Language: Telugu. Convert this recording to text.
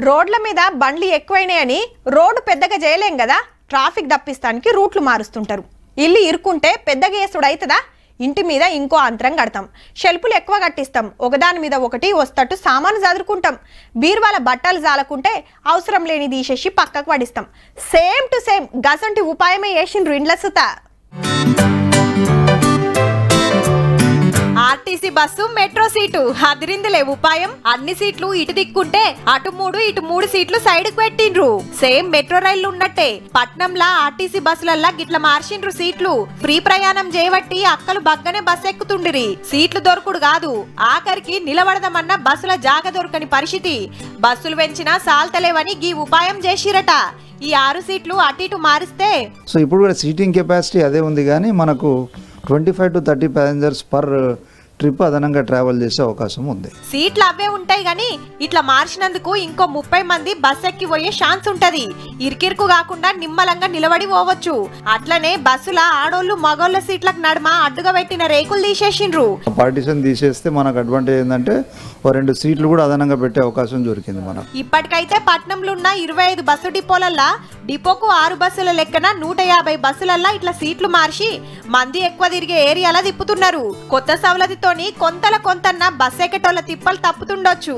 రోడ్ల మీద బండ్లు ఎక్కువైనాయని రోడ్డు పెద్దగా చేయలేం కదా, ట్రాఫిక్ దప్పిస్తానికి రూట్లు మారుస్తుంటారు. ఇల్లు ఇరుకుంటే పెద్దగా వేసుడు అవుతుందా? ఇంటి మీద ఇంకో అంతరం కడతాం, షెల్పులు ఎక్కువ కట్టిస్తాం, ఒకదాని మీద ఒకటి వస్తట్టు సామాను చదురుకుంటాం, బీరువాల బట్టలు జాలకుంటే అవసరం లేని తీసేసి పక్కకు పడిస్తాం. సేమ్ టు సేమ్ గసంటి ఉపాయమే చేసిండ్రు ఇండ్ల సుత. ఆర్టీసీ బస్సు మెట్రో సీటు అదిరిందిలే ఉపాయం. అన్ని సీట్లు ఇటు దిక్కుంటే అటు 3 ఇటు 3 సీట్లు సైడ్ కు పెట్టిండ్రు. సేమ్ మెట్రో రైళ్లు ఉన్నట్టే పట్నంలా ఆర్టీసీ బస్సులల్లా గిట్ల మార్చిండ్రు సీట్లు. ఫ్రీ ప్రయాణం చేయబట్టి అక్కలు బగ్గనే బస్సు ఎక్కుతుండిరి. సీట్లు దొరకుడు కాదు, ఆఖరికి నిలబడదామన్న బస్సుల జాగ దొరకని పరిస్థితి. బస్సులు పెంచినా సాల్తలేవని గీ ఉపాయం చేసిరట. ఈ 6 సీట్లు అటు ఇటు మారిస్తే సో ఇప్పుడు కూడా సీటింగ్ కెపాసిటీ అదే ఉంది, కానీ మనకు 25 to 30 ప్యాసింజర్స్ పర్ ట్రిప్ అదనంగా ట్రావెల్ చేసే అవకాశం ఉంది. సీట్లు అవే ఉంటాయి గానీ ఇట్లా మార్చినందుకు ఇంకో 30 మంది బస్ ఎక్కి పోయే ఛాన్స్ ఉంటది. ఇరికిరుకు కాకుండా నిమ్మలంగా నిలబడి పోవచ్చు. అట్లనే బస్సుల ఆడోళ్ళు మగోళ్ళ సీట్లకు నడుమ అడ్డుగా పెట్టిన రేకులు తీసేసిండ్రు. పార్టీషన్ తీసేస్తే మనకు అడ్వాంటేజ్ ఏంటంటే 2 సీట్లు కూడా అదనంగా పెట్టే అవకాశం దొరికింది మనకు. ఇప్పటికైతే పట్నంలో ఉన్న 25 బస్సు డిపోలల్లా డిపోకు 6 బస్సుల లెక్కన 150 బస్సులల్లా ఇట్లా సీట్లు మార్చి మంది ఎక్కువ తిరిగే ఏరియాలో తిప్పుతున్నారు. కొత్త సవలతితోని కొంతన్న బస్ ఎక్కటోళ్ళ తిప్పలు తప్పుతుండొచ్చు.